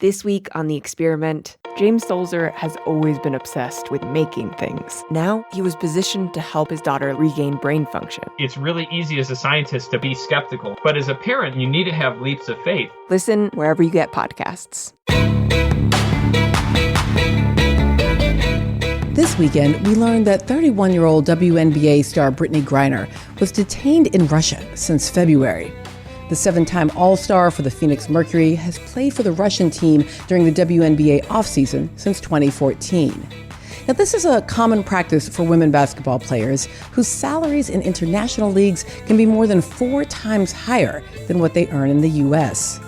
This week on The Experiment, James Stolzer has always been obsessed with making things. Now he was positioned to help his daughter regain brain function. It's really easy as a scientist to be skeptical, but as a parent, you need to have leaps of faith. Listen wherever you get podcasts. This weekend, we learned that 31-year-old WNBA star Brittney Griner was detained in Russia since February. The 7-time All-Star for the Phoenix Mercury has played for the Russian team during the WNBA offseason since 2014. Now, this is a common practice for women basketball players whose salaries in international leagues can be more than 4 times higher than what they earn in the U.S.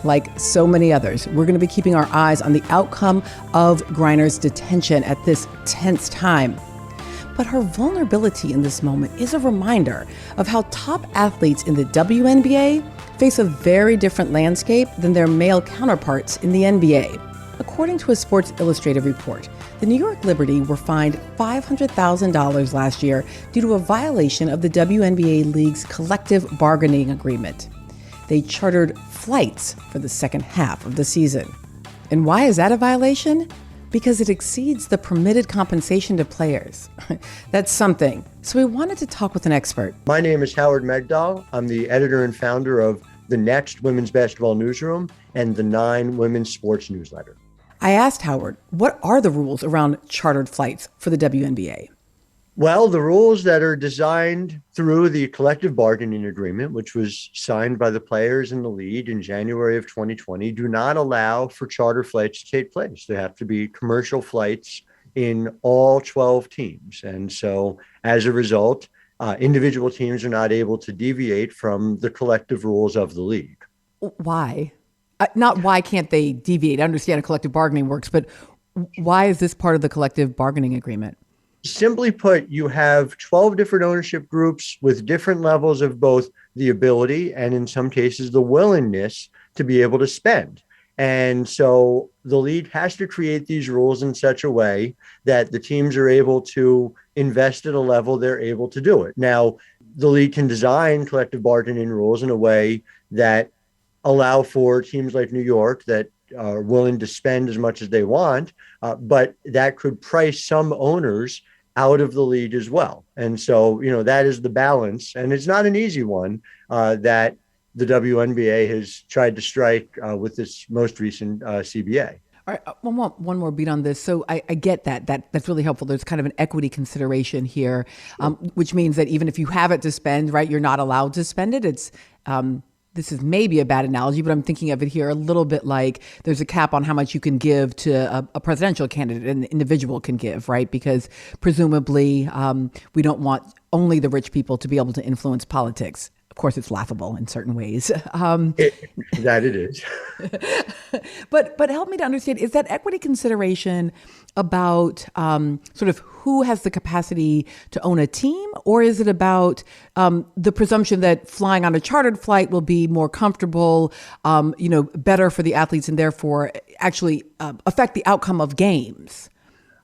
Like so many others, we're going to be keeping our eyes on the outcome of Griner's detention at this tense time. But her vulnerability in this moment is a reminder of how top athletes in the WNBA face a very different landscape than their male counterparts in the NBA. According to a Sports Illustrated report, the New York Liberty were fined $500,000 last year due to a violation of the WNBA League's collective bargaining agreement. They chartered flights for the second half of the season. And why is that a violation? Because it exceeds the permitted compensation to players. That's something. So we wanted to talk with an expert. My name is Howard Megdal. I'm the editor and founder of the Next Women's Basketball Newsroom and the 9 Women's Sports Newsletter. I asked Howard, what are the rules around chartered flights for the WNBA? Well, the rules that are designed through the collective bargaining agreement, which was signed by the players in the league in January of 2020, do not allow for charter flights to take place. There have to be commercial flights in all 12 teams. And so as a result, individual teams are not able to deviate from the collective rules of the league. Why? Not why can't they deviate? I understand how collective bargaining works, but why is this part of the collective bargaining agreement? Simply put, you have 12 different ownership groups with different levels of both the ability and in some cases the willingness to be able to spend. And so the league has to create these rules in such a way that the teams are able to invest at a level they're able to do it. Now, the league can design collective bargaining rules in a way that allow for teams like New York that are willing to spend as much as they want, but that could price some owners out of the league as well. And so, that is the balance. And it's not an easy one that the WNBA has tried to strike with this most recent CBA. All right, one more beat on this. So I get that's really helpful. There's kind of an equity consideration here, which means that even if you have it to spend, right, you're not allowed to spend it. It's this is maybe a bad analogy, but I'm thinking of it here a little bit like there's a cap on how much you can give to a presidential candidate an individual can give, right? Because presumably we don't want only the rich people to be able to influence politics. Of course, it's laughable in certain ways. That it is. But help me to understand, is that equity consideration about sort of who has the capacity to own a team, or is it about the presumption that flying on a chartered flight will be more comfortable, better for the athletes and therefore actually affect the outcome of games?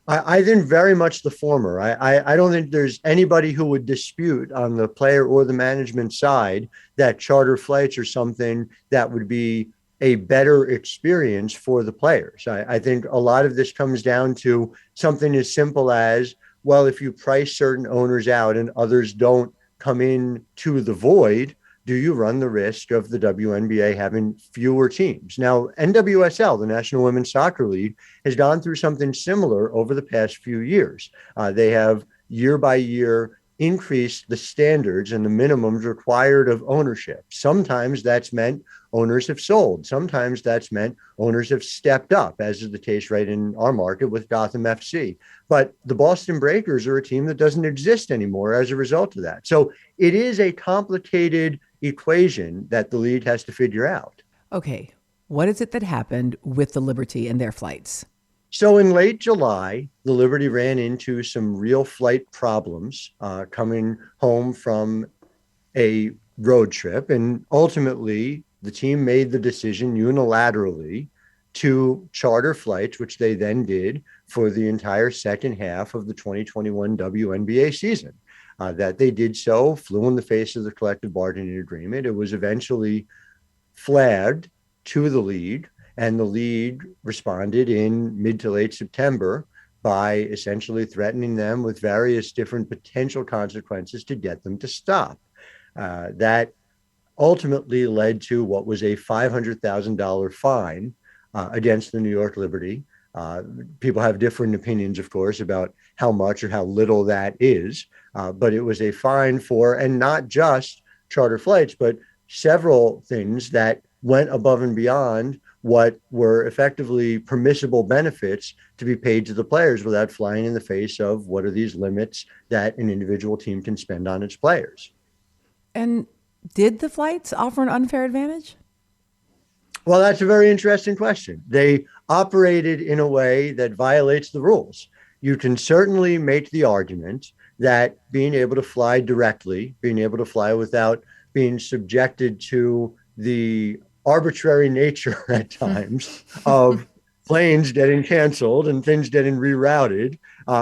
I think very much the former. I don't think there's anybody who would dispute on the player or the management side that charter flights are something that would be a better experience for the players. I think a lot of this comes down to something as simple as, well, if you price certain owners out and others don't come in to the void, do you run the risk of the WNBA having fewer teams? Now, NWSL, the National Women's Soccer League, has gone through something similar over the past few years. They have year by year increased the standards and the minimums required of ownership. Sometimes that's meant owners have sold. Sometimes that's meant owners have stepped up, as is the case right in our market with Gotham FC. But the Boston Breakers are a team that doesn't exist anymore as a result of that. So it is a complicated equation that the league has to figure out. Okay, what is it that happened with the Liberty and their flights? So in late July, the Liberty ran into some real flight problems coming home from a road trip. And ultimately, the team made the decision unilaterally to charter flights, which they then did for the entire second half of the 2021 WNBA season. That they did so, flew in the face of the collective bargaining agreement. It was eventually flagged to the league. And the league responded in mid to late September by essentially threatening them with various different potential consequences to get them to stop. That ultimately led to what was a $500,000 fine against the New York Liberty. People have different opinions, of course, about how much or how little that is, but it was a fine for, and not just charter flights, but several things that went above and beyond what were effectively permissible benefits to be paid to the players without flying in the face of what are these limits that an individual team can spend on its players. And did the flights offer an unfair advantage? Well, that's a very interesting question. They operated in a way that violates the rules. You can certainly make the argument that being able to fly directly, being able to fly without being subjected to the arbitrary nature at times of planes getting canceled and things getting rerouted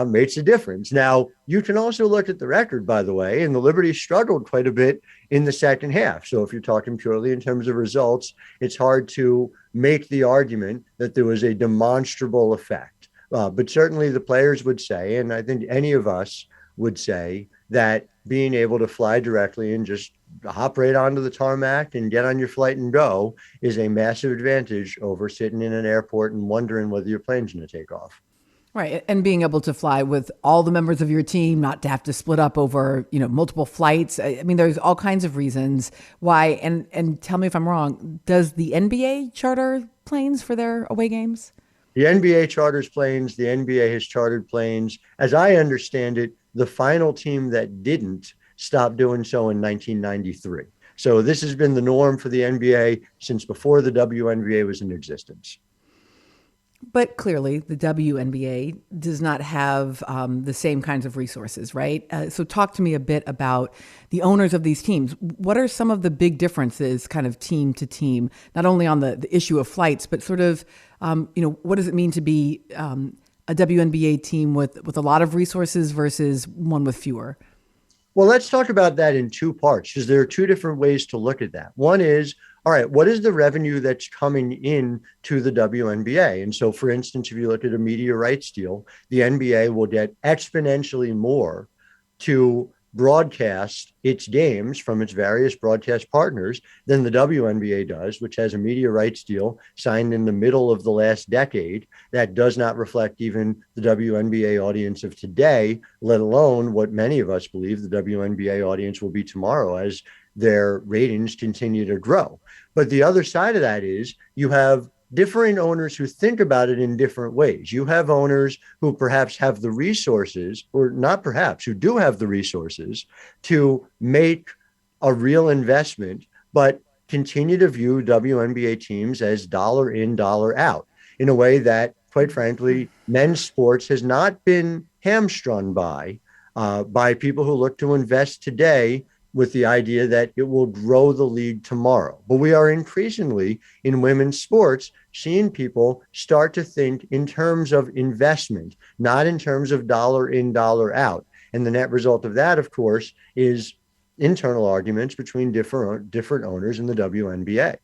makes a difference. Now, you can also look at the record, by the way, and the Liberty struggled quite a bit in the second half. So if you're talking purely in terms of results, it's hard to make the argument that there was a demonstrable effect. But certainly the players would say, and I think any of us would say, that being able to fly directly and just hop right onto the tarmac and get on your flight and go is a massive advantage over sitting in an airport and wondering whether your plane's going to take off. Right. And being able to fly with all the members of your team, not to have to split up over, multiple flights. I mean, there's all kinds of reasons why. And tell me if I'm wrong, does the NBA charter planes for their away games? The NBA charters planes. The NBA has chartered planes. As I understand it, the final team that didn't stopped doing so in 1993. So this has been the norm for the NBA since before the WNBA was in existence. But clearly, the WNBA does not have the same kinds of resources, right? So talk to me a bit about the owners of these teams. What are some of the big differences kind of team to team, not only on the issue of flights, but sort of, what does it mean to be a WNBA team with a lot of resources versus one with fewer? Well, let's talk about that in two parts, because there are two different ways to look at that. One is, all right, what is the revenue that's coming in to the WNBA? And so, for instance, if you look at a media rights deal, the NBA will get exponentially more to broadcast its games from its various broadcast partners than the WNBA does, which has a media rights deal signed in the middle of the last decade that does not reflect even the WNBA audience of today, let alone what many of us believe the WNBA audience will be tomorrow as their ratings continue to grow. But the other side of that is you have differing owners who think about it in different ways. You have owners who perhaps have the resources, or not perhaps, who do have the resources to make a real investment, but continue to view WNBA teams as dollar in, dollar out in a way that, quite frankly, men's sports has not been hamstrung by people who look to invest today with the idea that it will grow the league tomorrow. But we are increasingly in women's sports seeing people start to think in terms of investment, not in terms of dollar in, dollar out. And the net result of that, of course, is internal arguments between different owners in the WNBA.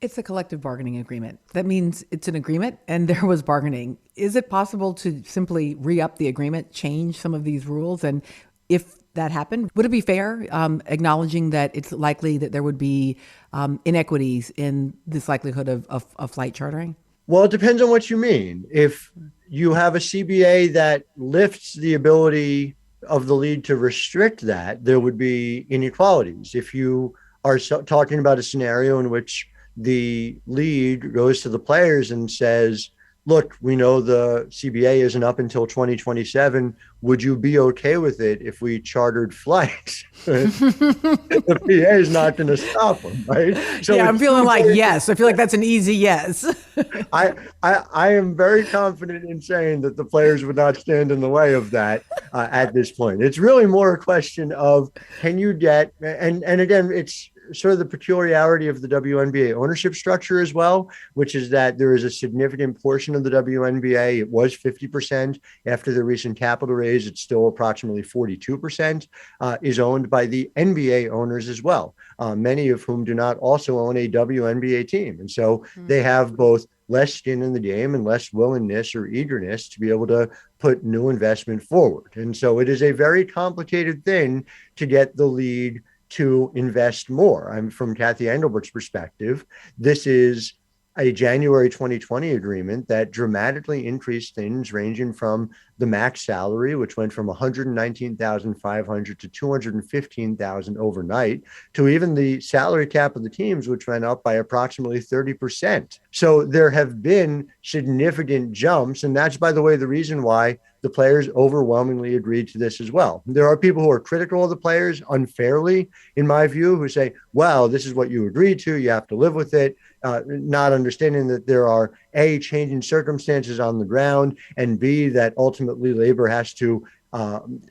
It's a collective bargaining agreement. That means it's an agreement and there was bargaining. Is it possible to simply re-up the agreement, change some of these rules? And if that happened, would it be fair, acknowledging that it's likely that there would be inequities in this likelihood of flight chartering? Well, it depends on what you mean. If you have a CBA that lifts the ability of the league to restrict that, there would be inequalities. If you are talking about a scenario in which the league goes to the players and says, look, we know the CBA isn't up until 2027. Would you be okay with it if we chartered flights? The PA is not going to stop them, right? So yeah, I'm feeling like yes. I feel like that's an easy yes. I am very confident in saying that the players would not stand in the way of that at this point. It's really more a question of can you get, and again, it's sort of the peculiarity of the WNBA ownership structure as well, which is that there is a significant portion of the WNBA. It was 50% after the recent capital raise. It's still approximately 42%, is owned by the NBA owners as well, many of whom do not also own a WNBA team. And so they have both less skin in the game and less willingness or eagerness to be able to put new investment forward. And so it is a very complicated thing to get the league to invest more. I'm from Kathy Engelbert's perspective. This is a January 2020 agreement that dramatically increased things ranging from the max salary, which went from $119,500 to $215,000 overnight, to even the salary cap of the teams, which went up by approximately 30%. So there have been significant jumps. And that's, by the way, the reason why the players overwhelmingly agreed to this as well. There are people who are critical of the players unfairly, in my view, who say, well, this is what you agreed to, you have to live with it, not understanding that there are A, changing circumstances on the ground, and B, that ultimately labor has to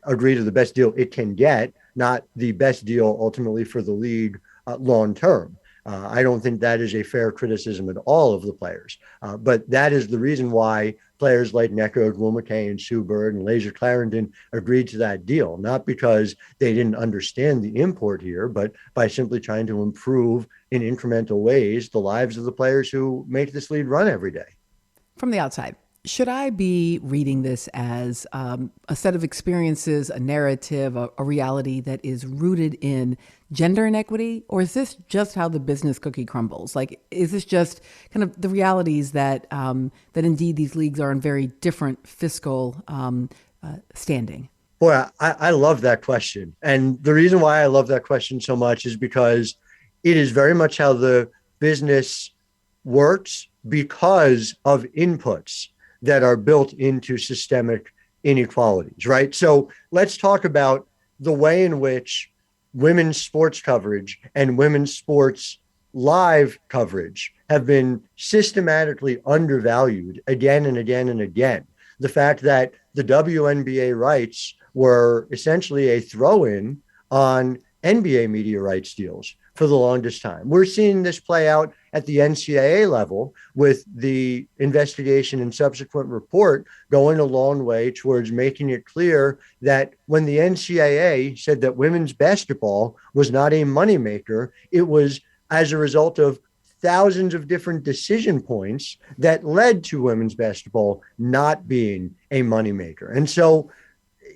agree to the best deal it can get, not the best deal ultimately for the league long term. I don't think that is a fair criticism at all of the players. But that is the reason why players like Neco, Will McKay, and Sue Bird and Laser Clarendon agreed to that deal, not because they didn't understand the import here, but by simply trying to improve in incremental ways the lives of the players who make this league run every day. From the outside, should I be reading this as a set of experiences, a narrative, a reality that is rooted in gender inequity? Or is this just how the business cookie crumbles? Like, is this just kind of the realities that that indeed these leagues are in very different fiscal standing? Boy, I love that question. And the reason why I love that question so much is because it is very much how the business works because of inputs that are built into systemic inequalities, right? So let's talk about the way in which women's sports coverage and women's sports live coverage have been systematically undervalued again and again and again. The fact that the WNBA rights were essentially a throw-in on NBA media rights deals for the longest time. We're seeing this play out at the NCAA level with the investigation and subsequent report going a long way towards making it clear that when the NCAA said that women's basketball was not a moneymaker, it was as a result of thousands of different decision points that led to women's basketball not being a moneymaker. And so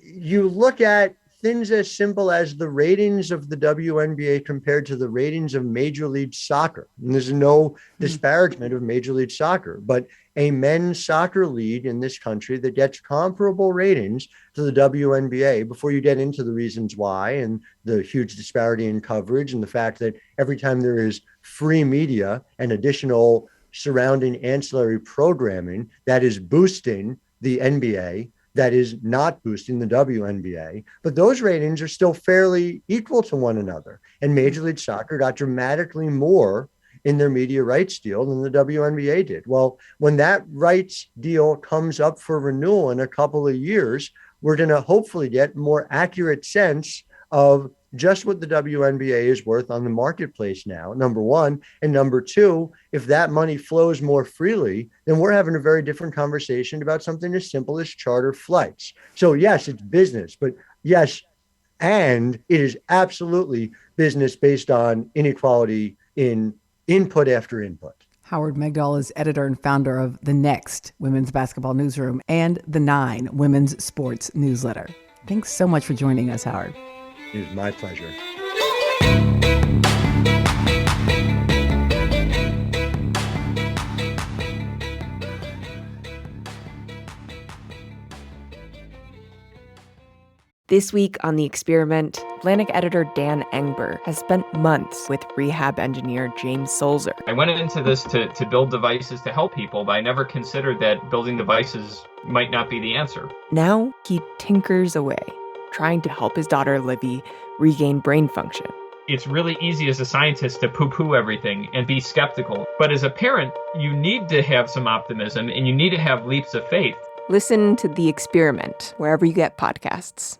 you look at things as simple as the ratings of the WNBA compared to the ratings of Major League Soccer. And there's no disparagement of Major League Soccer, but a men's soccer league in this country that gets comparable ratings to the WNBA, before you get into the reasons why and the huge disparity in coverage and the fact that every time there is free media and additional surrounding ancillary programming that is boosting the NBA, that is not boosting the WNBA, but those ratings are still fairly equal to one another. And Major League Soccer got dramatically more in their media rights deal than the WNBA did. Well, when that rights deal comes up for renewal in a couple of years, we're going to hopefully get a more accurate sense of just what the WNBA is worth on the marketplace now, number one. And number two, if that money flows more freely, then we're having a very different conversation about something as simple as charter flights. So yes, it's business, but yes, and it is absolutely business based on inequality in input after input. Howard Megdal is editor and founder of The Next Women's Basketball Newsroom and The 9 Women's Sports Newsletter. Thanks so much for joining us, Howard. It is my pleasure. This week on The Experiment, Atlantic editor Dan Engber has spent months with rehab engineer James Sulzer. I went into this to build devices to help people, but I never considered that building devices might not be the answer. Now he tinkers away, trying to help his daughter Livy regain brain function. It's really easy as a scientist to poo-poo everything and be skeptical. But as a parent, you need to have some optimism and you need to have leaps of faith. Listen to The Experiment wherever you get podcasts.